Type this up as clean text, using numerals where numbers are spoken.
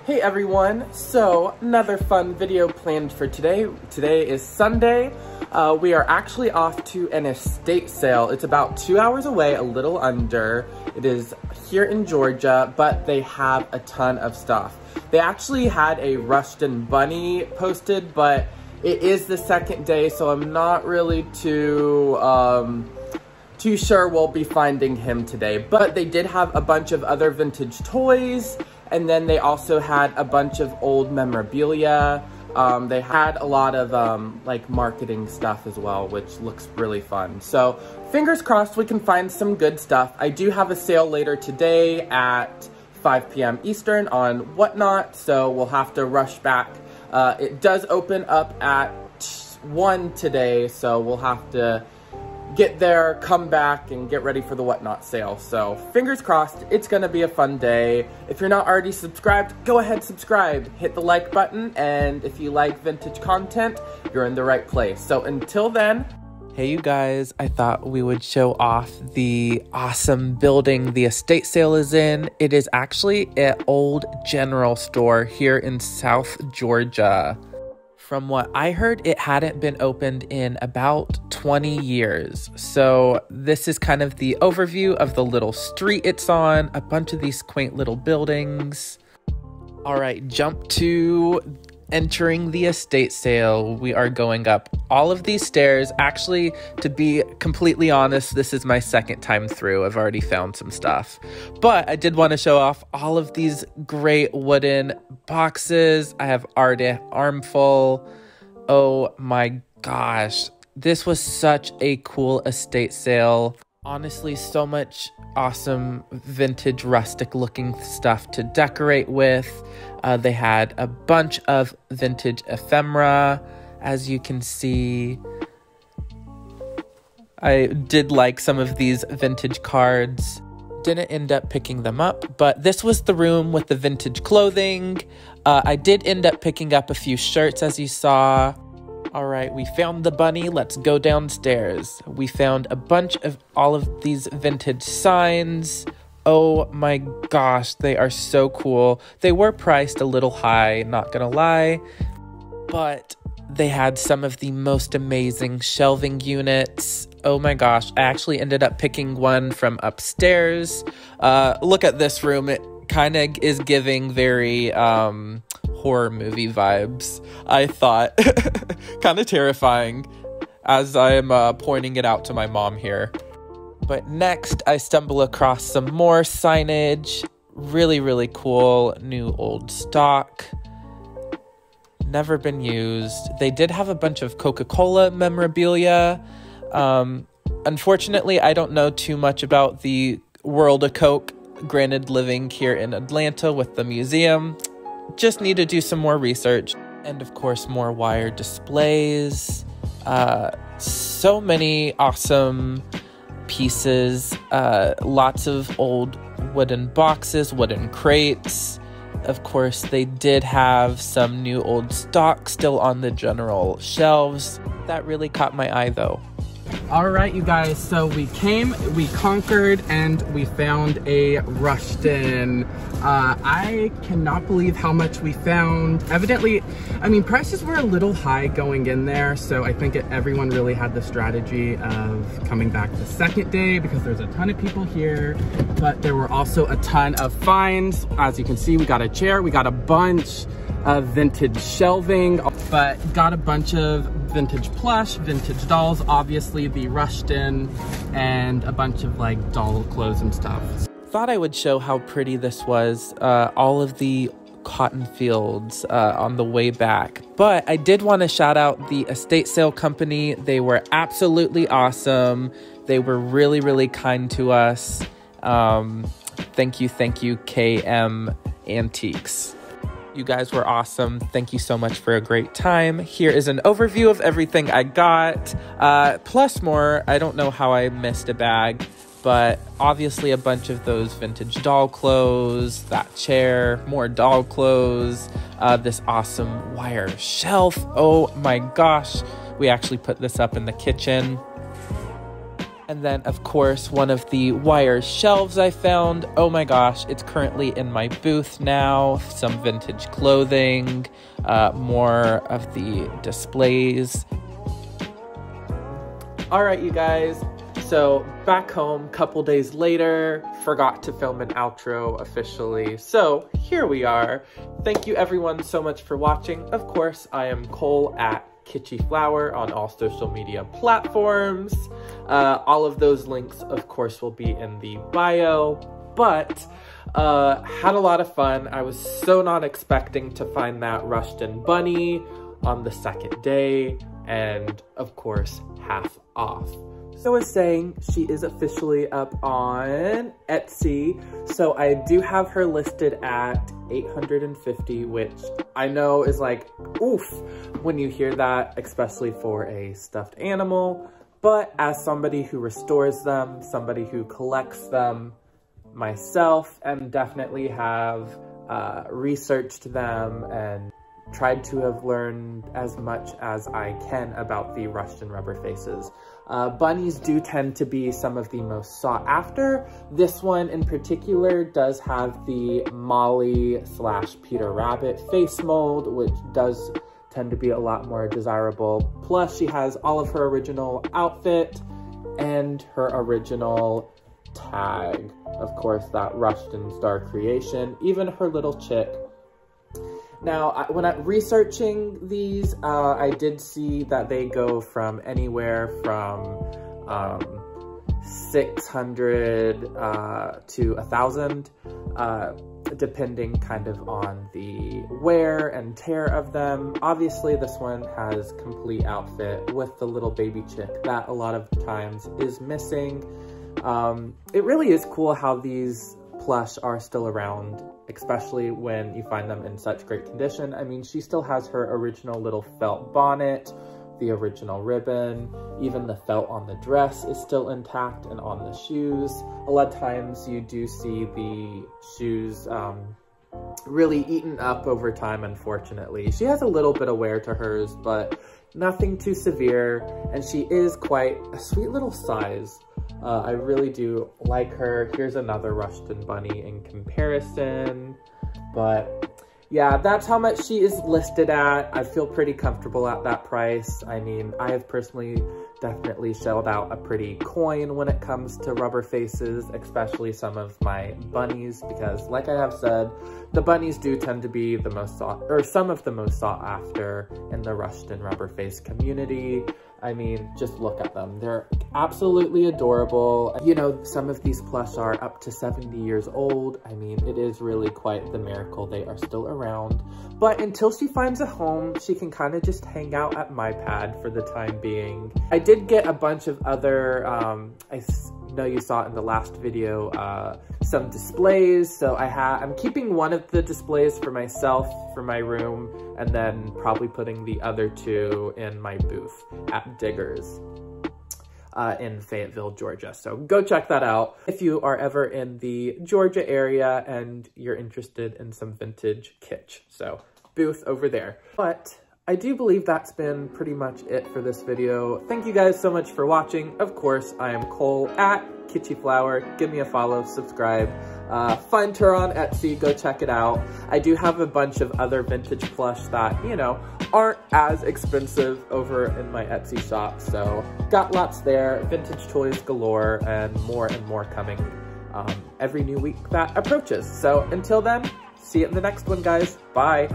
Hey everyone, so another fun video planned for today. Today is Sunday. We are actually off to an estate sale. It's about 2 hours away, a little under. It is here in Georgia, but they have a ton of stuff. They actually had a Rushton Bunny posted, but it is the second day, so I'm not really too sure we'll be finding him today. But they did have a bunch of other vintage toys, and then they also had a bunch of old memorabilia. They had a lot of like marketing stuff as well, which looks really fun. So fingers crossed we can find some good stuff. I do have a sale later today at 5 p.m. Eastern on Whatnot, so we'll have to rush back. It does open up at 1 today, so we'll have to get there, come back, and get ready for the Whatnot sale. So fingers crossed, it's gonna be a fun day. If you're not already subscribed, go ahead, subscribe. Hit the like button, and if you like vintage content, you're in the right place. So until then, hey you guys, I thought we would show off the awesome building the estate sale is in. It is actually an old general store here in South Georgia. From what I heard, it hadn't been opened in about 20 years. So this is kind of the overview of the little street it's on, a bunch of these quaint little buildings. All right, jump to entering the estate sale. We are going up all of these stairs. Actually, to be completely honest, this is my second time through. I've already found some stuff, but I did want to show off all of these great wooden boxes. I have already armful. Oh my gosh, this was such a cool estate sale. Honestly, so much awesome vintage rustic looking stuff to decorate with. They had a bunch of vintage ephemera, as you can see. I did like some of these vintage cards. Didn't end up picking them up, but this was the room with the vintage clothing. I did end up picking up a few shirts, as you saw. All right, we found the bunny. Let's go downstairs. We found a bunch of all of these vintage signs. Oh my gosh, they are so cool. They were priced a little high, not gonna lie, but they had some of the most amazing shelving units. Oh my gosh, I actually ended up picking one from upstairs. Look at this room. It kind of is giving very horror movie vibes, I thought. Kind of terrifying as I'm pointing it out to my mom here. But next, I stumble across some more signage. Really, really cool. New old stock. Never been used. They did have a bunch of Coca-Cola memorabilia. Unfortunately, I don't know too much about the world of Coke. Granted, living here in Atlanta with the museum. Just need to do some more research. And of course, more wire displays. So many awesome pieces, lots of old wooden boxes, wooden crates. Of course, they did have some new old stock still on the general shelves. That really caught my eye though. All right, you guys, so we conquered, and we found a Rushton. I cannot believe how much we found. Evidently, I mean, prices were a little high going in there, so I think everyone really had the strategy of coming back the second day because there's a ton of people here, but there were also a ton of finds. As you can see, we got a chair, we got a bunch of vintage shelving, but got a bunch of vintage plush, vintage dolls, obviously the Rushton, and a bunch of like doll clothes and stuff. Thought I would show how pretty this was, all of the cotton fields on the way back. But I did want to shout out the estate sale company. They were absolutely awesome. They were really, really kind to us. Thank you, KM Antiques. You guys were awesome. Thank you so much for a great time. Here is an overview of everything I got, plus more. I don't know how I missed a bag, but obviously a bunch of those vintage doll clothes, that chair, more doll clothes, this awesome wire shelf. Oh my gosh, we actually put this up in the kitchen. And then, of course, one of the wire shelves I found. Oh my gosh, it's currently in my booth now. Some vintage clothing, more of the displays. All right, you guys. So back home, couple days later, forgot to film an outro officially. So here we are. Thank you everyone so much for watching. Of course, I am Cole at Kitschy Flower on all social media platforms. All of those links, of course, will be in the bio, but had a lot of fun. I was so not expecting to find that Rushton Bunny on the second day, and of course, half off. So I was saying, she is officially up on Etsy. So I do have her listed at $850, which I know is like, oof, when you hear that, especially for a stuffed animal. But as somebody who restores them, somebody who collects them myself, and definitely have researched them and tried to have learned as much as I can about the Rushton rubber faces. Bunnies do tend to be some of the most sought after. This one in particular does have the Molly / Peter Rabbit face mold, which does tend to be a lot more desirable. Plus she has all of her original outfit and her original tag. Of course, that Rushton Star creation, even her little chick. Now, when I'm researching these, I did see that they go from anywhere from 600 to 1,000, depending kind of on the wear and tear of them. Obviously, this one has complete outfit with the little baby chick that a lot of times is missing. It really is cool how these plush are still around, especially when you find them in such great condition. I mean, she still has her original little felt bonnet, the original ribbon, even the felt on the dress is still intact and on the shoes. A lot of times you do see the shoes really eaten up over time, unfortunately. She has a little bit of wear to hers, but nothing too severe, and she is quite a sweet little size. I really do like her. Here's another Rushton Bunny in comparison, but yeah, that's how much she is listed at. I feel pretty comfortable at that price. I mean, I have personally definitely shelled out a pretty coin when it comes to rubber faces, especially some of my bunnies, because like I have said, the bunnies do tend to be the most sought, or some of the most sought after in the Rushton rubber face community. I mean, just look at them. They're absolutely adorable. You know, some of these plush are up to 70 years old. I mean, it is really quite the miracle they are still around. But until she finds a home, she can kind of just hang out at my pad for the time being. I did get a bunch of other, I know you saw it in the last video, some displays. So I'm keeping one of the displays for myself, for my room, and then probably putting the other two in my booth at Diggers in Fayetteville, Georgia. So go check that out if you are ever in the Georgia area and you're interested in some vintage kitsch. So booth over there. But I do believe that's been pretty much it for this video. Thank you guys so much for watching. Of course, I am Cole at Kitschy Flower. Give me a follow, subscribe. Find her on Etsy, go check it out. I do have a bunch of other vintage plush that, you know, aren't as expensive over in my Etsy shop. So got lots there, vintage toys galore, and more coming every new week that approaches. So until then, see you in the next one, guys. Bye.